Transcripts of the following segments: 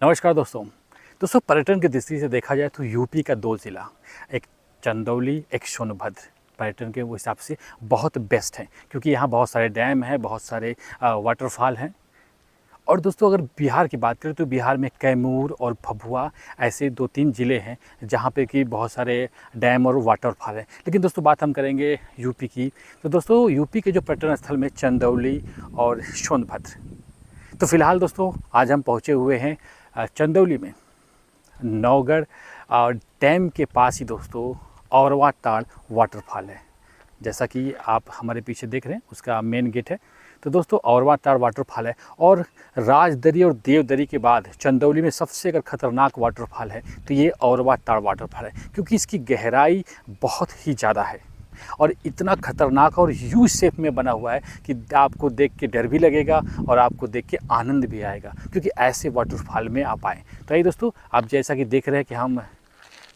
नमस्कार दोस्तों। पर्यटन की दृष्टि से देखा जाए तो यूपी का 2 ज़िला, एक चंदौली, एक सोनभद्र, पर्यटन के वो हिसाब से बहुत बेस्ट हैं, क्योंकि यहाँ बहुत सारे डैम हैं, बहुत सारे वाटरफॉल हैं। और दोस्तों अगर बिहार की बात करें तो बिहार में कैमूर और भभुआ ऐसे 2-3 ज़िले हैं जहाँ पे कि बहुत सारे डैम और वाटरफॉल हैं। लेकिन दोस्तों बात हम करेंगे यूपी की, तो दोस्तों यूपी के जो पर्यटन स्थल में चंदौली और सोनभद्र। तो फ़िलहाल दोस्तों आज हम पहुँचे हुए हैं चंदौली में, नौगढ़ और डैम के पास ही दोस्तों औरवा ताड़ वाटरफॉल है। जैसा कि आप हमारे पीछे देख रहे हैं उसका मेन गेट है। तो दोस्तों औरवा ताड़ वाटरफॉल है, और राजदरी और देवदरी के बाद चंदौली में सबसे अगर ख़तरनाक वाटरफॉल है तो ये औरवा ताड़ वाटरफॉल है, क्योंकि इसकी गहराई बहुत ही ज़्यादा है और इतना खतरनाक और यू शेप में बना हुआ है कि आपको देख के डर भी लगेगा और आपको देख के आनंद भी आएगा, क्योंकि ऐसे वाटरफॉल में आप आएँ। तो आइए दोस्तों, आप जैसा कि देख रहे हैं कि हम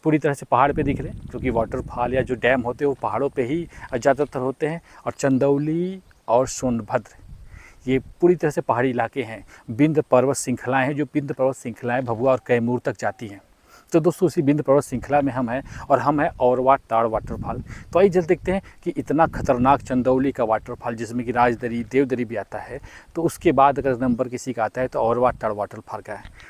पूरी तरह से पहाड़ पे दिख रहे हैं, क्योंकि वाटरफॉल या जो डैम होते हैं वो पहाड़ों पे ही ज़्यादातर होते हैं। और चंदौली और सोनभद्र ये पूरी तरह से पहाड़ी इलाके हैं। विंध्य पर्वत श्रृंखलाएँ हैं, जो विंध्य पर्वत श्रृंखलाएँ भभुआ और कैमूर तक जाती हैं। तो दोस्तों उसी विंध्य पर्वत श्रृंखला में हम हैं, और हम हैं औरवा ताड़ वाटरफॉल। तो आइए जल्द देखते हैं कि इतना खतरनाक चंदौली का वाटरफॉल, जिसमें कि राजदरी देवदरी भी आता है, तो उसके बाद अगर नंबर किसी का आता है तो औरवा ताड़ वाटरफॉल का है।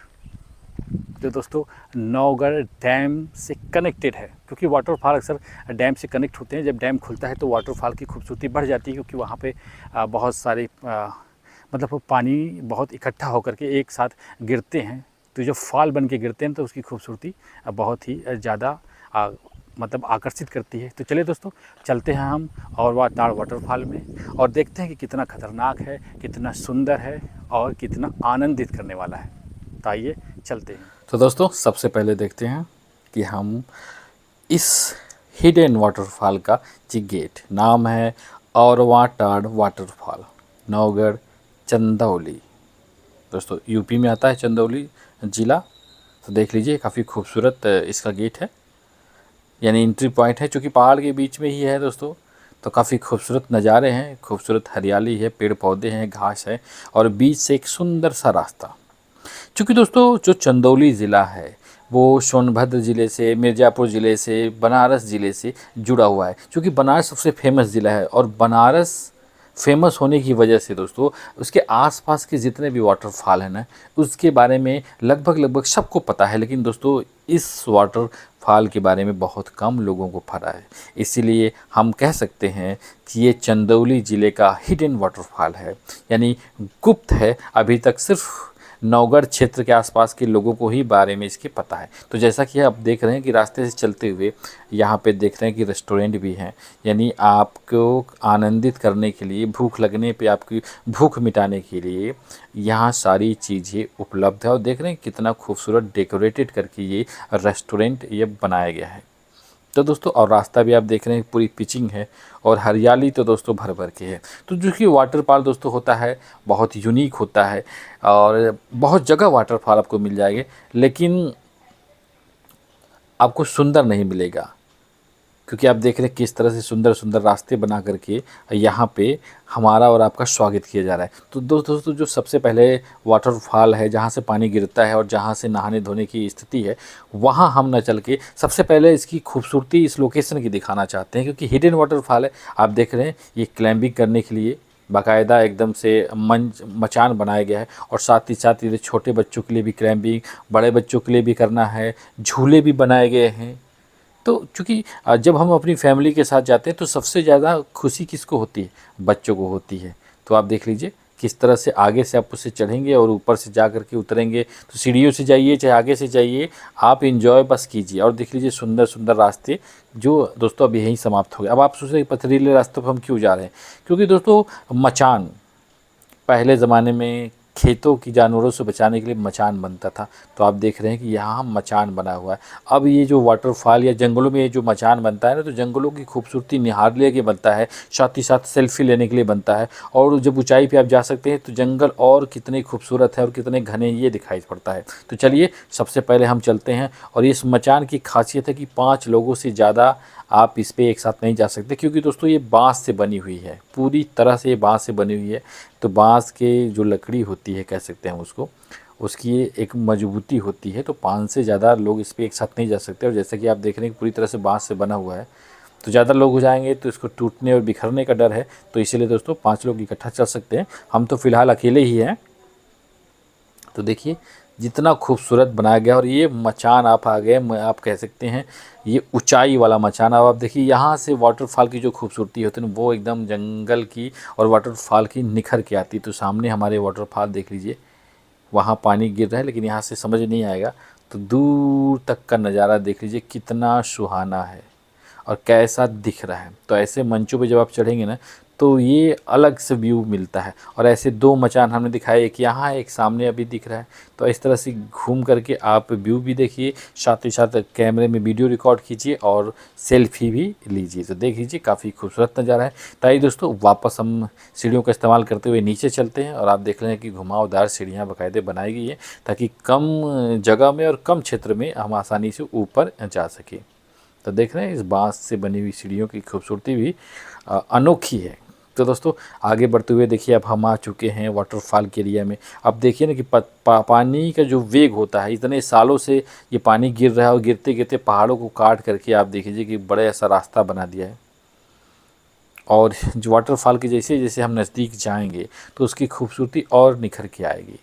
तो दोस्तों नौगढ़ डैम से कनेक्टेड है, क्योंकि वाटरफॉल अक्सर डैम से कनेक्ट होते हैं। जब डैम खुलता है तो वाटरफॉल की खूबसूरती बढ़ जाती है, क्योंकि वहाँ पे बहुत सारे मतलब वो पानी बहुत इकट्ठा होकर के एक साथ गिरते हैं, तो जो फॉल बन के गिरते हैं तो उसकी खूबसूरती बहुत ही ज़्यादा मतलब आकर्षित करती है। तो चलिए दोस्तों चलते हैं हम औरवा ताड़ वाटरफॉल में और देखते हैं कि कितना खतरनाक है, कितना सुंदर है और कितना आनंदित करने वाला है। तो आइए चलते हैं। तो दोस्तों सबसे पहले देखते हैं कि हम इस हिडन वाटरफॉल का जी गेट नाम है औरवा ताड़ वाटरफॉल, नौगढ़, चंदौली। दोस्तों यूपी में आता है चंदौली ज़िला। तो देख लीजिए काफ़ी खूबसूरत इसका गेट है, यानी एंट्री पॉइंट है, चूँकि पहाड़ के बीच में ही है दोस्तों। तो काफ़ी खूबसूरत नज़ारे हैं, खूबसूरत हरियाली है, पेड़ पौधे हैं, घास है और बीच से एक सुंदर सा रास्ता। चूँकि दोस्तों जो चंदौली ज़िला है वो सोनभद्र ज़िले से, मिर्ज़ापुर ज़िले से, बनारस ज़िले से जुड़ा हुआ है। चूँकि बनारस सबसे फेमस ज़िला है, और बनारस फेमस होने की वजह से दोस्तों उसके आसपास के जितने भी वाटरफॉल हैं ना, उसके बारे में लगभग सबको पता है। लेकिन दोस्तों इस वाटरफॉल के बारे में बहुत कम लोगों को पता है। इसीलिए हम कह सकते हैं कि ये चंदौली ज़िले का हिडन वाटरफॉल है, यानी गुप्त है। अभी तक सिर्फ नौगढ़ क्षेत्र के आसपास के लोगों को ही बारे में इसके पता है। तो जैसा कि आप देख रहे हैं कि रास्ते से चलते हुए यहाँ पे देख रहे हैं कि रेस्टोरेंट भी हैं, यानी आपको आनंदित करने के लिए, भूख लगने पे आपकी भूख मिटाने के लिए यहाँ सारी चीज़ें उपलब्ध है। और देख रहे हैं कितना खूबसूरत डेकोरेटेड करके ये रेस्टोरेंट ये बनाया गया है। तो दोस्तों और रास्ता भी आप देख रहे हैं पूरी पिचिंग है, और हरियाली तो दोस्तों भर भर के है। तो जो कि वाटर पार्क दोस्तों होता है बहुत यूनिक होता है, और बहुत जगह वाटर फॉल आपको मिल जाएंगे, लेकिन आपको सुंदर नहीं मिलेगा, क्योंकि आप देख रहे हैं किस तरह से सुंदर सुंदर रास्ते बना करके यहाँ पे हमारा और आपका स्वागत किया जा रहा है। तो दोस्तों जो सबसे पहले वाटरफॉल है जहाँ से पानी गिरता है और जहाँ से नहाने धोने की स्थिति है, वहाँ हम न चल के सबसे पहले इसकी खूबसूरती इस लोकेशन की दिखाना चाहते हैं, क्योंकि हिडन वाटरफॉल है। आप देख रहे हैं ये क्लाइंबिंग करने के लिए बाकायदा एकदम से मचान बनाया गया है, और साथ ही साथ ये छोटे बच्चों के लिए भी क्लाइंबिंग, बड़े बच्चों के लिए भी करना है, झूले भी बनाए गए हैं। तो चूँकि जब हम अपनी फैमिली के साथ जाते हैं तो सबसे ज़्यादा खुशी किसको होती है? बच्चों को होती है। तो आप देख लीजिए किस तरह से आगे से आप उससे चढ़ेंगे और ऊपर से जा कर के उतरेंगे। तो सीढ़ियों से जाइए चाहे आगे से जाइए, आप एंजॉय बस कीजिए। और देख लीजिए सुंदर सुंदर रास्ते जो दोस्तों अब यहीं समाप्त हो गए। अब आप सोच रहे हैं पथरीले रास्तों पर हम क्यों जा रहे हैं? क्योंकि दोस्तों मचान पहले ज़माने में खेतों की जानवरों से बचाने के लिए मचान बनता था। तो आप देख रहे हैं कि यहाँ मचान बना हुआ है। अब ये जो वाटरफॉल या जंगलों में ये जो मचान बनता है ना, तो जंगलों की खूबसूरती निहारने के बनता है, साथ ही साथ सेल्फी लेने के लिए बनता है। और जब ऊंचाई पे आप जा सकते हैं तो जंगल और कितने खूबसूरत है और कितने घने ये दिखाई पड़ता है। तो चलिए सबसे पहले हम चलते हैं। और इस मचान की खासियत है कि 5 लोगों से ज़्यादा आप इस पर एक साथ नहीं जा सकते, क्योंकि दोस्तों ये बाँस से बनी हुई है, पूरी तरह से ये बाँस से बनी हुई है। तो बाँस के जो लकड़ी होती है कह सकते हैं उसको, उसकी एक मजबूती होती है, तो 5 से ज़्यादा लोग इस पे एक साथ नहीं जा सकते। और जैसा कि आप देख रहे हैं पूरी तरह से बाँस से बना हुआ है, तो ज़्यादा लोग हो जाएंगे तो इसको टूटने और बिखरने का डर है, तो इसीलिए दोस्तों 5 लोग इकट्ठा चल सकते हैं। हम तो फ़िलहाल अकेले ही हैं। तो देखिए जितना खूबसूरत बनाया गया, और ये मचान आप आ गए, आप कह सकते हैं ये ऊंचाई वाला मचान। अब आप देखिए यहाँ से वाटरफॉल की जो खूबसूरती होती है ना, वो एकदम जंगल की और वाटरफॉल की निखर के आती है। तो सामने हमारे वाटरफॉल देख लीजिए, वहाँ पानी गिर रहा है, लेकिन यहाँ से समझ नहीं आएगा। तो दूर तक का नज़ारा देख लीजिए कितना सुहाना है और कैसा दिख रहा है। तो ऐसे मंचों पे जब आप चढ़ेंगे ना, तो ये अलग से व्यू मिलता है। और ऐसे 2 मचान हमने दिखाए, एक यहाँ एक सामने अभी दिख रहा है। तो इस तरह से घूम करके आप व्यू भी देखिए, साथ ही साथ कैमरे में वीडियो रिकॉर्ड कीजिए और सेल्फी भी लीजिए। तो देख लीजिए काफ़ी खूबसूरत नज़ारा है। ताकि दोस्तों वापस हम सीढ़ियों का इस्तेमाल करते हुए नीचे चलते हैं, और आप देख रहे हैं कि घुमावदार सीढ़ियाँ बाकायदे बनाई गई है, ताकि कम जगह में और कम क्षेत्र में हम आसानी से ऊपर जा सकें। तो देख रहे हैं इस बाँस से बनी हुई सीढ़ियों की खूबसूरती भी अनोखी है। तो दोस्तों आगे बढ़ते हुए देखिए, अब हम आ चुके हैं वाटरफॉल के एरिया में। अब देखिए ना कि पानी का जो वेग होता है, इतने सालों से ये पानी गिर रहा है, और गिरते गिरते पहाड़ों को काट करके आप देखिए कि बड़ा ऐसा रास्ता बना दिया है। और जो वाटरफॉल के जैसे जैसे हम नज़दीक जाएंगे तो उसकी खूबसूरती और निखर के आएगी,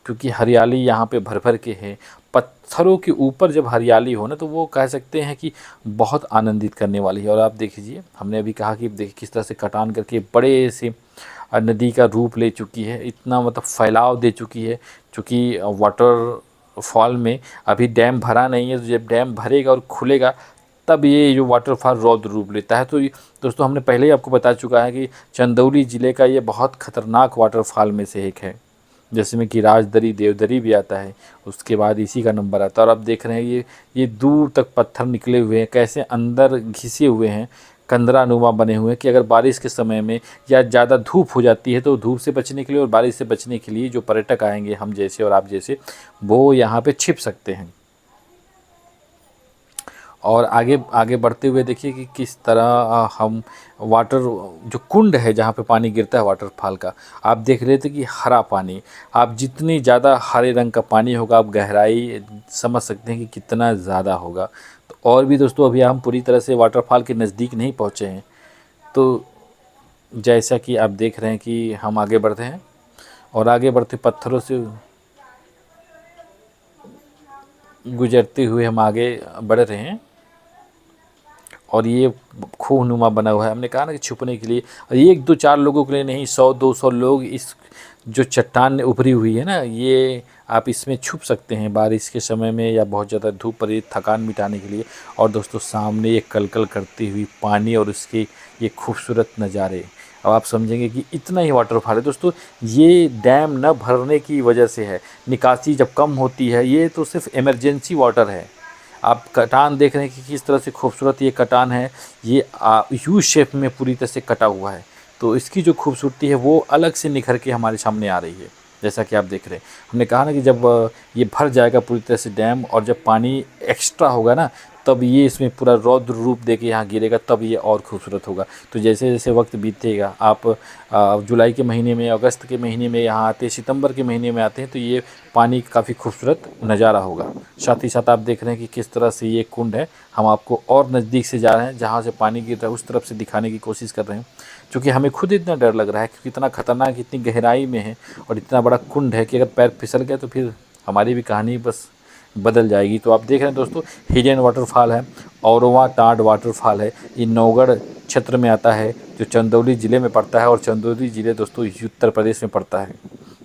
क्योंकि हरियाली यहाँ पे भर भर के है। पत्थरों के ऊपर जब हरियाली हो ना, तो वो कह सकते हैं कि बहुत आनंदित करने वाली है। और आप देख लीजिए, हमने अभी कहा कि देखिए किस तरह से कटान करके बड़े से नदी का रूप ले चुकी है, इतना मतलब फैलाव दे चुकी है। चूँकि वाटर फॉल में अभी डैम भरा नहीं है, तो जब डैम भरेगा और खुलेगा तब ये जो वाटरफॉल रौद्र रूप लेता है। तो दोस्तों हमने पहले ही आपको बता चुका है कि चंदौली ज़िले का ये बहुत ख़तरनाक वाटरफॉल में से एक है, जिसमें कि राजदरी देवदरी भी आता है, उसके बाद इसी का नंबर आता है। और आप देख रहे हैं ये दूर तक पत्थर निकले हुए हैं, कैसे अंदर घिसे हुए हैं, कंदरानुमा बने हुए हैं, कि अगर बारिश के समय में या ज़्यादा धूप हो जाती है तो धूप से बचने के लिए और बारिश से बचने के लिए जो पर्यटक आएंगे हम जैसे और आप जैसे, वो यहाँ पे छिप सकते हैं। और आगे आगे बढ़ते हुए देखिए कि किस तरह हम वाटर जो कुंड है जहाँ पे पानी गिरता है वाटरफॉल का, आप देख रहे थे कि हरा पानी। आप जितनी ज़्यादा हरे रंग का पानी होगा, आप गहराई समझ सकते हैं कि कितना ज़्यादा होगा। तो और भी दोस्तों अभी हम पूरी तरह से वाटरफॉल के नज़दीक नहीं पहुँचे हैं। तो जैसा कि आप देख रहे हैं कि हम आगे बढ़ते हैं, और आगे बढ़ते पत्थरों से गुजरते हुए हम आगे बढ़ रहे हैं। और ये खूहनुमा बना हुआ है, हमने कहा ना कि छुपने के लिए, और ये 1-2-4 लोगों के लिए नहीं, 100-200 लोग इस जो चट्टान उभरी हुई है ना, ये आप इसमें छुप सकते हैं बारिश के समय में या बहुत ज़्यादा धूप पड़ी, थकान मिटाने के लिए। और दोस्तों सामने ये कलकल करती हुई पानी और उसके ये खूबसूरत नज़ारे, अब आप समझेंगे कि इतना ही वाटरफॉल है। दोस्तों ये डैम न भरने की वजह से है, निकासी जब कम होती है, ये तो सिर्फ इमरजेंसी वाटर है। आप कटान देख रहे हैं कि किस तरह से खूबसूरत ये कटान है, ये यू शेप में पूरी तरह से कटा हुआ है। तो इसकी जो खूबसूरती है वो अलग से निखर के हमारे सामने आ रही है, जैसा कि आप देख रहे हैं। हमने कहा ना कि जब ये भर जाएगा पूरी तरह से डैम, और जब पानी एक्स्ट्रा होगा ना, तब ये इसमें पूरा रौद्र रूप दे के यहाँ गिरेगा, तब ये और खूबसूरत होगा। तो जैसे जैसे वक्त बीतेगा, आप जुलाई के महीने में, अगस्त के महीने में यहाँ आते हैं, सितंबर के महीने में आते हैं, तो ये पानी काफ़ी खूबसूरत नज़ारा होगा। साथ ही साथ आप देख रहे हैं कि किस तरह से ये कुंड है, हम आपको और नज़दीक से जा रहे हैं, जहाँ से पानी गिर रहा है उस तरफ से दिखाने की कोशिश कर रहे हैं। क्योंकि हमें खुद इतना डर लग रहा है, क्योंकि इतना ख़तरनाक, इतनी गहराई में है और इतना बड़ा कुंड है कि अगर पैर फिसल गए तो फिर हमारी भी कहानी बस बदल जाएगी। तो आप देख रहे हैं दोस्तों, हिडन वाटरफॉल है, औरवा टाड वाटरफॉल है। ये नौगढ़ क्षेत्र में आता है, जो चंदौली ज़िले में पड़ता है, और चंदौली ज़िले दोस्तों उत्तर प्रदेश में पड़ता है।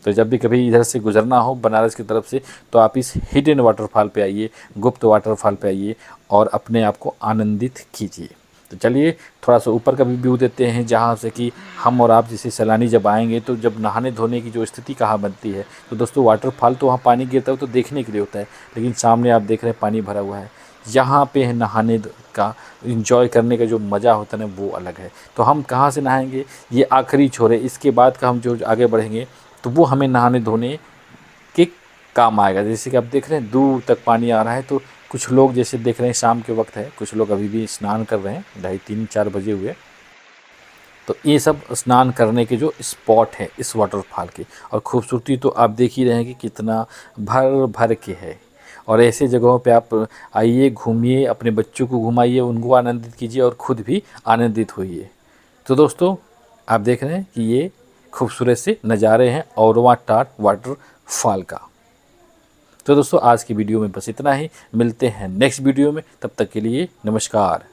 तो जब भी कभी इधर से गुजरना हो बनारस की तरफ से, तो आप इस हिडन वाटरफॉल पे आइए, गुप्त वाटरफॉल पे आइए और अपने आप को आनंदित कीजिए। तो चलिए थोड़ा सा ऊपर का भी व्यू देते हैं, जहाँ से कि हम और आप जैसे सैलानी जब आएंगे तो जब नहाने धोने की जो स्थिति कहाँ बनती है। तो दोस्तों वाटरफॉल तो वहाँ पानी गिरता है तो देखने के लिए होता है, लेकिन सामने आप देख रहे हैं पानी भरा हुआ है, यहाँ पे है नहाने का एंजॉय करने का जो मज़ा होता है ना, वो अलग है। तो हम कहाँ से नहाएंगे, ये आखिरी छोर है, इसके बाद का हम जो आगे बढ़ेंगे तो वो हमें नहाने धोने के काम आएगा। जैसे कि आप देख रहे हैं दूर तक पानी आ रहा है, तो कुछ लोग जैसे देख रहे हैं शाम के वक्त है, कुछ लोग अभी भी स्नान कर रहे हैं, 2:30-3-4 बजे हुए। तो ये सब स्नान करने के जो स्पॉट है इस वाटरफॉल के, और खूबसूरती तो आप देख ही रहे हैं कि कितना भर भर के है। और ऐसे जगहों पे आप आइए, घूमिए, अपने बच्चों को घुमाइए, उनको आनंदित कीजिए और खुद भी आनंदित होइए। तो दोस्तों, आप देख रहे हैं कि ये खूबसूरत से नज़ारे हैं औरवा टाट वाटरफॉल का। तो दोस्तों, आज की वीडियो में बस इतना ही। मिलते हैं नेक्स्ट वीडियो में, तब तक के लिए नमस्कार।